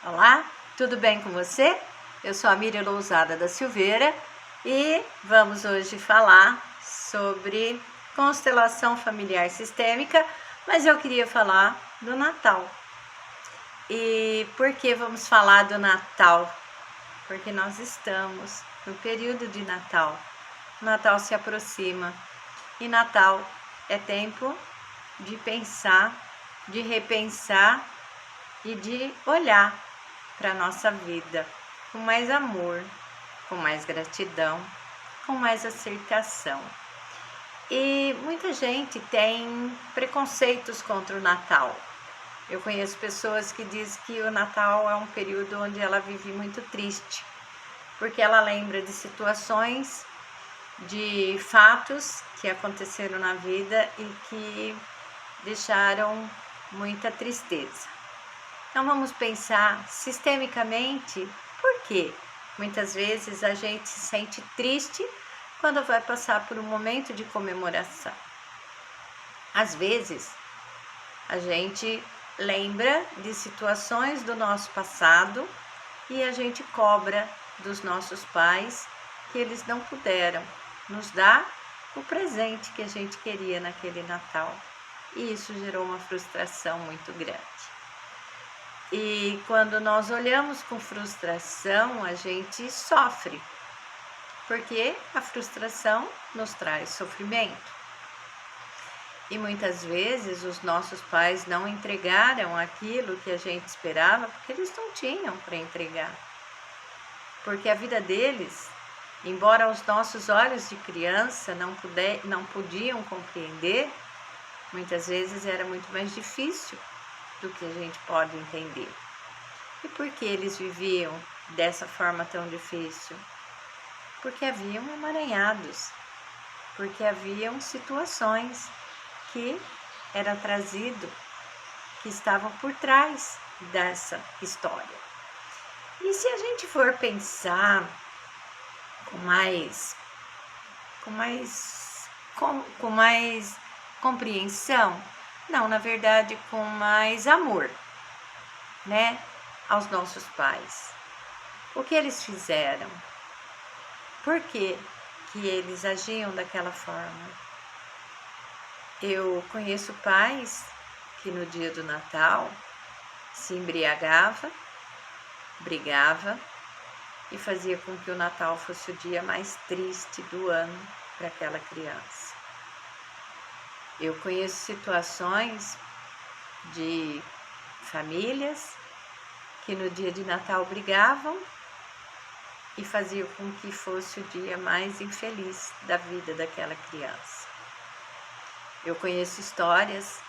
Olá, tudo bem com você? Eu sou a Miriam Lousada da Silveira e vamos hoje falar sobre constelação familiar sistêmica, mas eu queria falar do Natal. E por que vamos falar do Natal? Porque nós estamos no período de Natal. O Natal se aproxima e Natal é tempo de pensar, de repensar e de olhar para a nossa vida com mais amor, com mais gratidão, com mais aceitação. E muita gente tem preconceitos contra o Natal. Eu conheço pessoas que dizem que o Natal é um período onde ela vive muito triste, porque ela lembra de situações, de fatos que aconteceram na vida e que deixaram muita tristeza. Então vamos pensar sistemicamente por quê? Muitas vezes a gente se sente triste quando vai passar por um momento de comemoração. Às vezes a gente lembra de situações do nosso passado e a gente cobra dos nossos pais que eles não puderam nos dar o presente que a gente queria naquele Natal. E isso gerou uma frustração muito grande. E quando nós olhamos com frustração, a gente sofre, porque a frustração nos traz sofrimento. E muitas vezes os nossos pais não entregaram aquilo que a gente esperava, porque eles não tinham para entregar. Porque a vida deles, embora aos nossos olhos de criança não podiam compreender, muitas vezes era muito mais difícil do que a gente pode entender. E por que eles viviam dessa forma tão difícil? Porque haviam emaranhados, porque haviam situações que era trazido, que estavam por trás dessa história. E se a gente for pensar com mais compreensão, não, na verdade, com mais amor, né, aos nossos pais. O que eles fizeram? Por que eles agiam daquela forma? Eu conheço pais que no dia do Natal se embriagava, brigava e fazia com que o Natal fosse o dia mais triste do ano para aquela criança. Eu conheço situações de famílias que no dia de Natal brigavam e faziam com que fosse o dia mais infeliz da vida daquela criança. Eu conheço histórias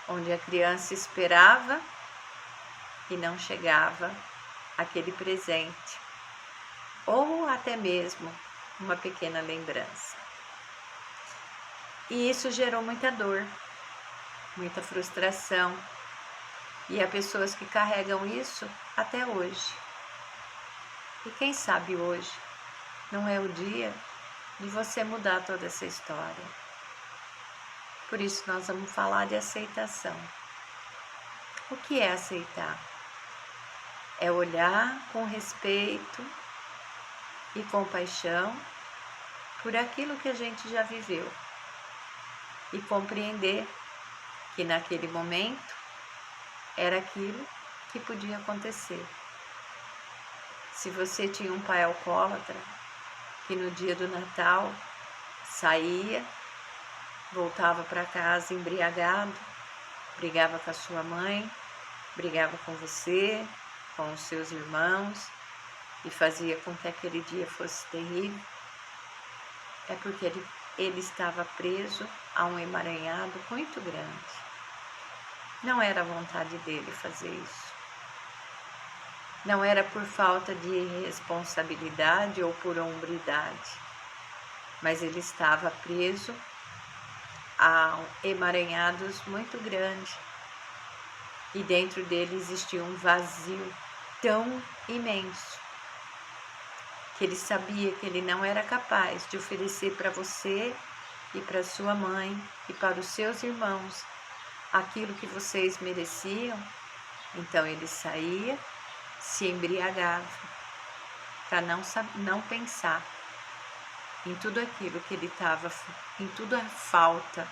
onde a criança esperava e não chegava aquele presente, ou até mesmo uma pequena lembrança. E isso gerou muita dor, muita frustração, e há pessoas que carregam isso até hoje. E quem sabe hoje não é o dia de você mudar toda essa história. Por isso nós vamos falar de aceitação. O que é aceitar? É olhar com respeito e compaixão por aquilo que a gente já viveu e compreender que naquele momento era aquilo que podia acontecer. Se você tinha um pai alcoólatra que no dia do Natal saía, voltava para casa embriagado, brigava com a sua mãe, brigava com você, com os seus irmãos e fazia com que aquele dia fosse terrível, é porque ele estava preso a um emaranhado muito grande. Não era a vontade dele fazer isso. Não era por falta de responsabilidade ou por hombridade, mas ele estava preso a emaranhados muito grandes e dentro dele existia um vazio tão imenso que ele sabia que ele não era capaz de oferecer para você e para sua mãe e para os seus irmãos aquilo que vocês mereciam. Então ele saía se embriagava para não pensar em tudo aquilo que ele estava, em toda a falta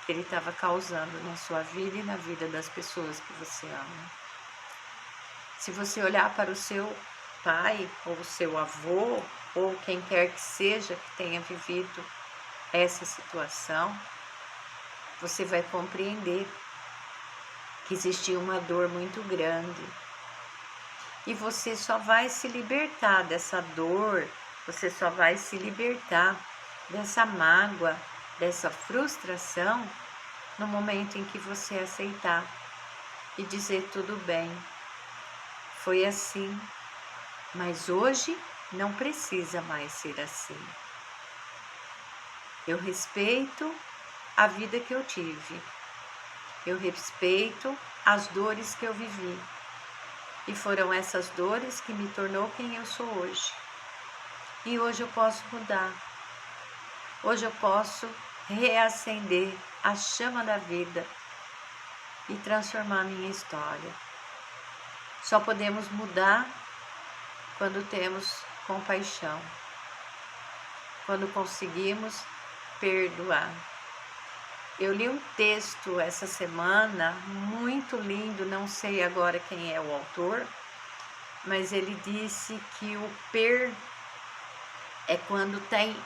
que ele estava causando na sua vida e na vida das pessoas que você ama. Se você olhar para o seu pai ou o seu avô ou quem quer que seja que tenha vivido essa situação, você vai compreender que existia uma dor muito grande. E você só vai se libertar dessa dor, você só vai se libertar dessa mágoa, dessa frustração, no momento em que você aceitar e dizer tudo bem. Foi assim, mas hoje não precisa mais ser assim. Eu respeito a vida que eu tive. Eu respeito as dores que eu vivi. E foram essas dores que me tornou quem eu sou hoje. E hoje eu posso mudar. Hoje eu posso reacender a chama da vida e transformar minha história. Só podemos mudar quando temos compaixão. Quando conseguimos perdoar. Eu li um texto essa semana, muito lindo, não sei agora quem é o autor, mas ele disse que o é quando tem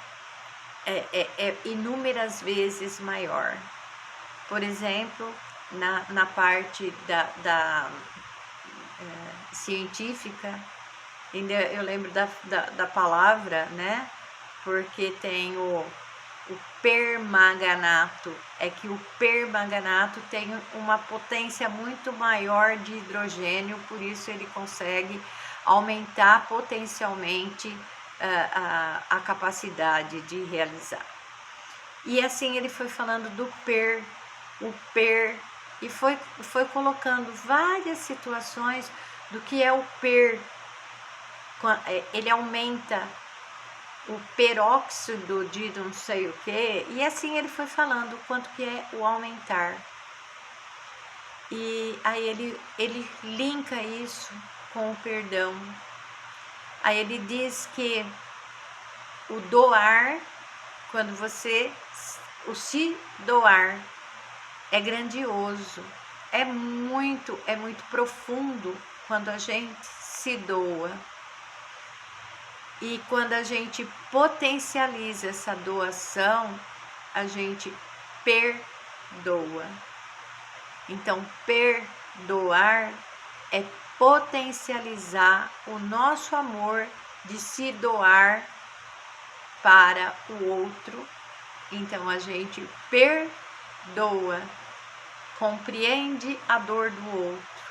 inúmeras vezes maior. Por exemplo, na parte da científica, ainda eu lembro da palavra, né? Porque tem o permanganato, é que o permanganato tem uma potência muito maior de hidrogênio, por isso ele consegue aumentar potencialmente a capacidade de realizar. E assim ele foi falando do e foi colocando várias situações do que é o ele aumenta o peróxido de não sei o que, e assim ele foi falando o quanto que é o aumentar. E aí ele linka isso com o perdão. Aí ele diz que o doar, quando o se doar é grandioso, é muito profundo quando a gente se doa. E quando a gente potencializa essa doação, a gente perdoa. Então, perdoar é potencializar o nosso amor de se doar para o outro. Então, a gente perdoa, compreende a dor do outro,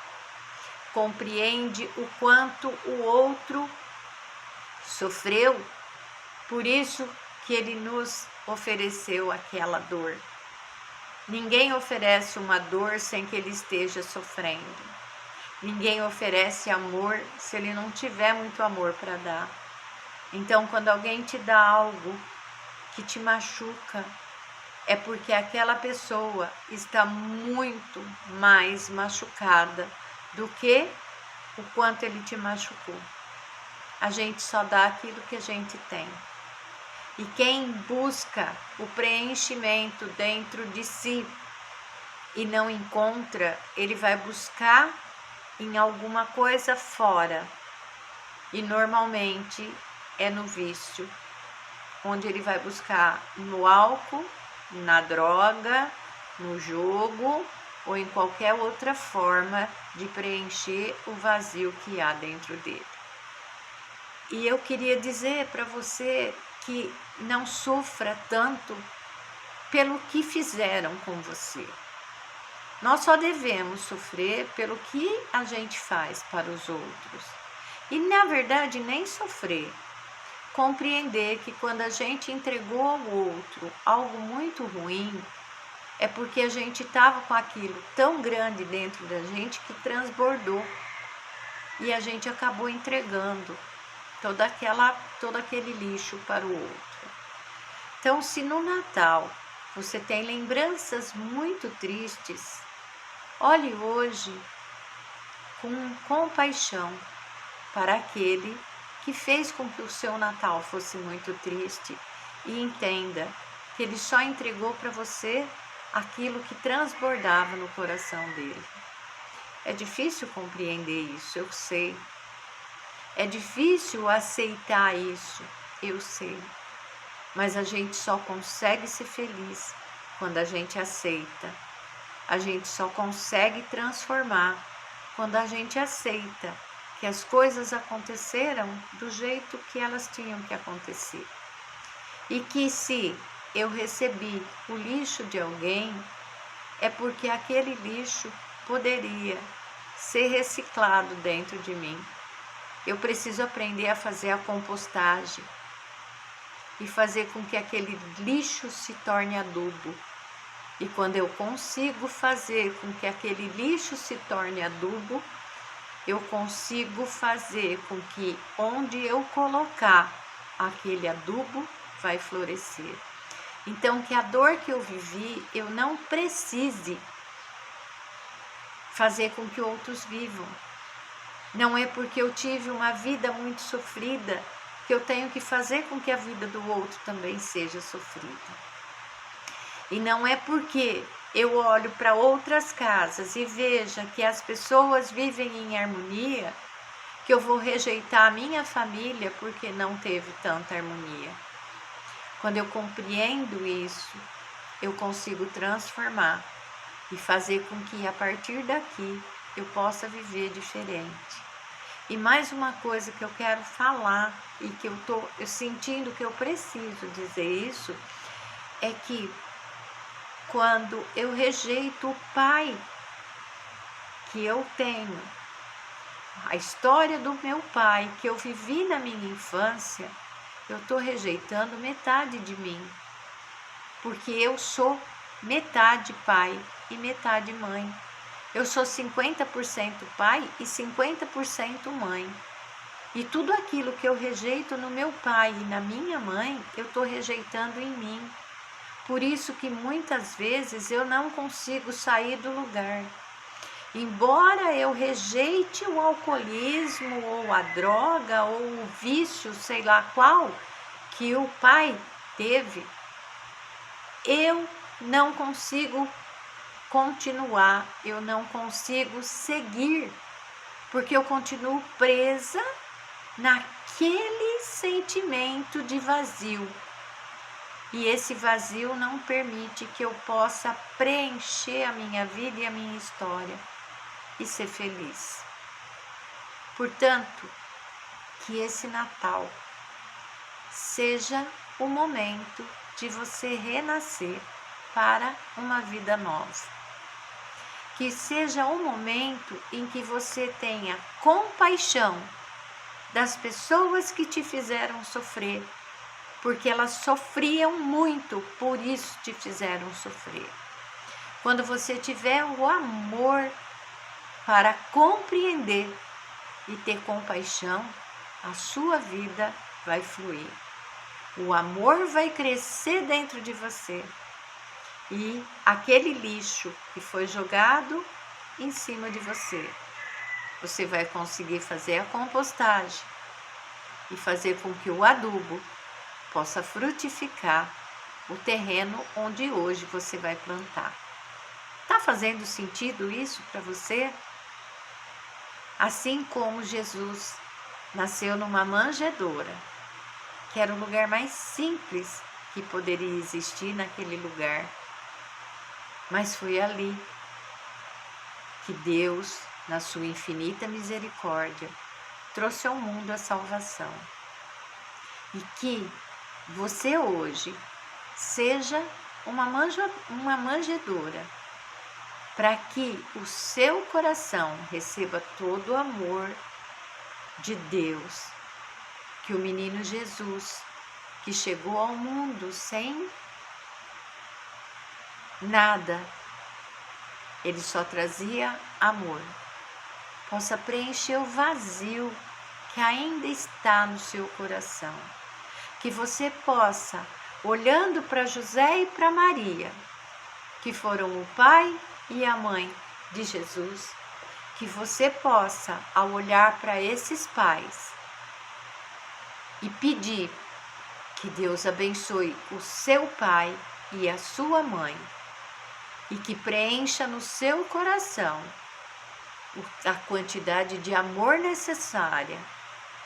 compreende o quanto o outro sofreu, por isso que ele nos ofereceu aquela dor. Ninguém oferece uma dor sem que ele esteja sofrendo. Ninguém oferece amor se ele não tiver muito amor para dar. Então, quando alguém te dá algo que te machuca, é porque aquela pessoa está muito mais machucada do que o quanto ele te machucou. A gente só dá aquilo que a gente tem. E quem busca o preenchimento dentro de si e não encontra, ele vai buscar em alguma coisa fora. E normalmente é no vício, onde ele vai buscar no álcool, na droga, no jogo ou em qualquer outra forma de preencher o vazio que há dentro dele. E eu queria dizer para você que não sofra tanto pelo que fizeram com você. Nós só devemos sofrer pelo que a gente faz para os outros. E, na verdade, nem sofrer. Compreender que quando a gente entregou ao outro algo muito ruim, é porque a gente estava com aquilo tão grande dentro da gente que transbordou. E a gente acabou entregando todo aquele lixo para o outro. Então, se no Natal você tem lembranças muito tristes, olhe hoje com compaixão para aquele que fez com que o seu Natal fosse muito triste e entenda que ele só entregou para você aquilo que transbordava no coração dele. É difícil compreender isso, eu sei. É difícil aceitar isso, eu sei. Mas a gente só consegue ser feliz quando a gente aceita. A gente só consegue transformar quando a gente aceita que as coisas aconteceram do jeito que elas tinham que acontecer. E que se eu recebi o lixo de alguém, é porque aquele lixo poderia ser reciclado dentro de mim. Eu preciso aprender a fazer a compostagem e fazer com que aquele lixo se torne adubo. E quando eu consigo fazer com que aquele lixo se torne adubo, eu consigo fazer com que onde eu colocar aquele adubo vai florescer. Então, que a dor que eu vivi, eu não precise fazer com que outros vivam. Não é porque eu tive uma vida muito sofrida que eu tenho que fazer com que a vida do outro também seja sofrida. E não é porque eu olho para outras casas e veja que as pessoas vivem em harmonia que eu vou rejeitar a minha família porque não teve tanta harmonia. Quando eu compreendo isso, eu consigo transformar e fazer com que a partir daqui eu possa viver diferente. E mais uma coisa que eu quero falar e que eu sentindo que eu preciso dizer isso, é que quando eu rejeito o pai que eu tenho, a história do meu pai que eu vivi na minha infância, eu estou rejeitando metade de mim, porque eu sou metade pai e metade mãe. Eu sou 50% pai e 50% mãe. E tudo aquilo que eu rejeito no meu pai e na minha mãe, eu estou rejeitando em mim. Por isso que muitas vezes eu não consigo sair do lugar. Embora eu rejeite o alcoolismo ou a droga ou o vício, sei lá qual, que o pai teve, eu não consigo continuar, eu não consigo seguir, porque eu continuo presa naquele sentimento de vazio. E esse vazio não permite que eu possa preencher a minha vida e a minha história e ser feliz. Portanto, que esse Natal seja o momento de você renascer para uma vida nova. Que seja o momento em que você tenha compaixão das pessoas que te fizeram sofrer, porque elas sofriam muito, por isso te fizeram sofrer. Quando você tiver o amor para compreender e ter compaixão, a sua vida vai fluir. O amor vai crescer dentro de você. E aquele lixo que foi jogado em cima de você, você vai conseguir fazer a compostagem e fazer com que o adubo possa frutificar o terreno onde hoje você vai plantar. Tá fazendo sentido isso para você? Assim como Jesus nasceu numa manjedoura, que era o lugar mais simples que poderia existir naquele lugar, mas foi ali que Deus, na sua infinita misericórdia, trouxe ao mundo a salvação. E que você hoje seja uma manjedoura, para que o seu coração receba todo o amor de Deus, que o menino Jesus, que chegou ao mundo sem nada, ele só trazia amor, possa preencher o vazio que ainda está no seu coração. Que você possa, olhando para José e para Maria, que foram o pai e a mãe de Jesus, que você possa, ao olhar para esses pais e pedir que Deus abençoe o seu pai e a sua mãe e que preencha no seu coração a quantidade de amor necessária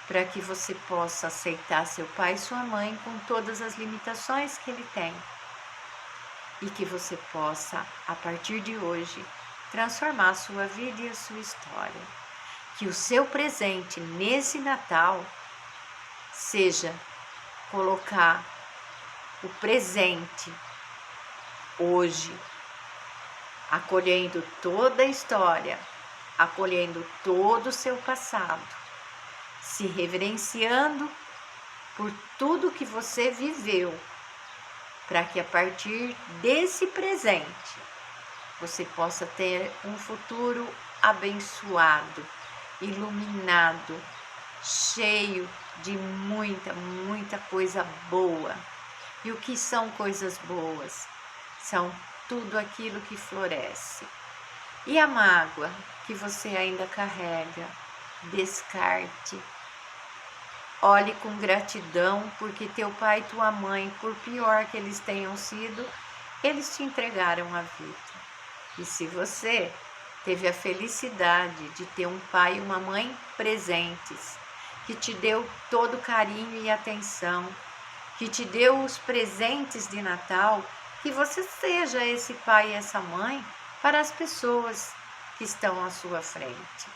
para que você possa aceitar seu pai e sua mãe com todas as limitações que ele tem e que você possa, a partir de hoje, transformar a sua vida e a sua história. Que o seu presente nesse Natal seja colocar o presente hoje, acolhendo toda a história, acolhendo todo o seu passado, se reverenciando por tudo que você viveu, para que a partir desse presente você possa ter um futuro abençoado, iluminado, cheio de muita coisa boa. E o que são coisas boas? São tudo aquilo que floresce. E a mágoa que você ainda carrega, descarte. Olhe com gratidão, porque teu pai e tua mãe, por pior que eles tenham sido, eles te entregaram a vida. E se você teve a felicidade de ter um pai e uma mãe presentes, que te deu todo carinho e atenção, que te deu os presentes de Natal, que você seja esse pai e essa mãe para as pessoas que estão à sua frente.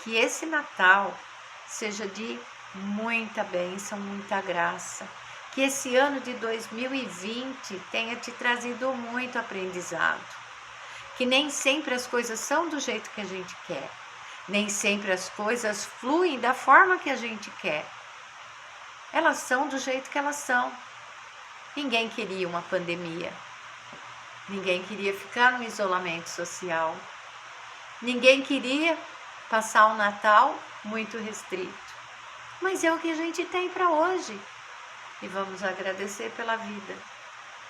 Que esse Natal seja de muita bênção, muita graça. Que esse ano de 2020 tenha te trazido muito aprendizado. Que nem sempre as coisas são do jeito que a gente quer. Nem sempre as coisas fluem da forma que a gente quer. Elas são do jeito que elas são. Ninguém queria uma pandemia. Ninguém queria ficar no isolamento social. Ninguém queria passar o Natal muito restrito. Mas é o que a gente tem para hoje. E vamos agradecer pela vida.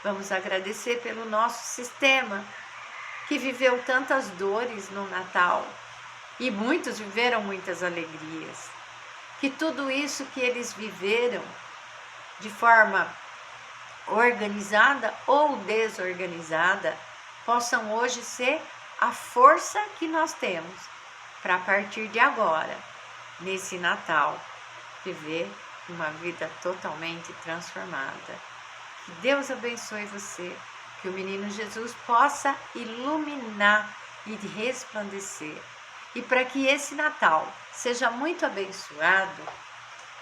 Vamos agradecer pelo nosso sistema, que viveu tantas dores no Natal. E muitos viveram muitas alegrias. Que tudo isso que eles viveram de forma organizada ou desorganizada possam hoje ser a força que nós temos para, a partir de agora, nesse Natal, viver uma vida totalmente transformada. Que Deus abençoe você, que o menino Jesus possa iluminar e resplandecer. E para que esse Natal seja muito abençoado,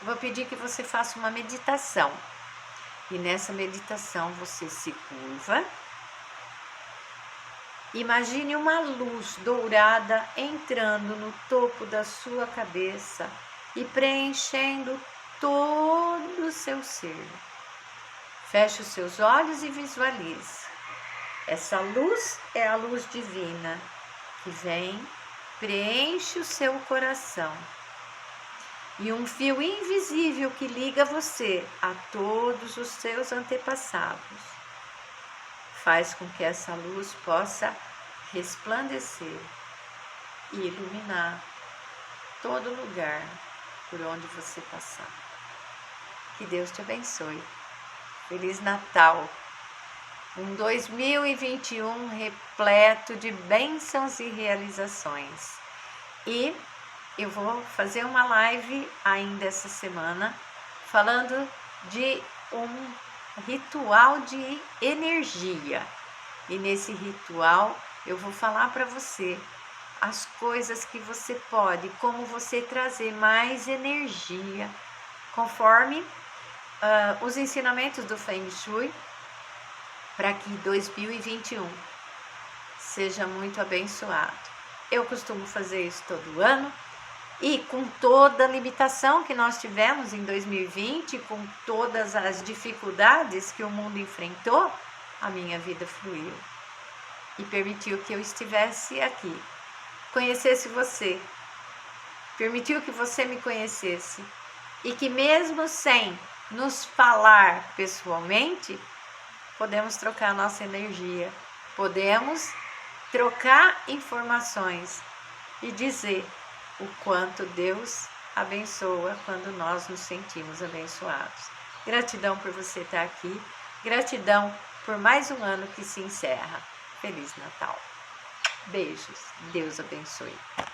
eu vou pedir que você faça uma meditação. E nessa meditação você se curva. Imagine uma luz dourada entrando no topo da sua cabeça e preenchendo todo o seu ser. Feche os seus olhos e visualize. Essa luz é a luz divina que vem, preenche o seu coração. E um fio invisível que liga você a todos os seus antepassados faz com que essa luz possa resplandecer e iluminar todo lugar por onde você passar. Que Deus te abençoe. Feliz Natal! Um 2021 repleto de bênçãos e realizações. E eu vou fazer uma live ainda essa semana falando de um ritual de energia. E nesse ritual eu vou falar para você as coisas que você pode, como você trazer mais energia, conforme os ensinamentos do Feng Shui, para que 2021 seja muito abençoado. Eu costumo fazer isso todo ano. E com toda a limitação que nós tivemos em 2020, com todas as dificuldades que o mundo enfrentou, a minha vida fluiu e permitiu que eu estivesse aqui, conhecesse você, permitiu que você me conhecesse e que mesmo sem nos falar pessoalmente, podemos trocar nossa energia, podemos trocar informações e dizer o quanto Deus abençoa quando nós nos sentimos abençoados. Gratidão por você estar aqui, gratidão por mais um ano que se encerra. Feliz Natal. Beijos, Deus abençoe.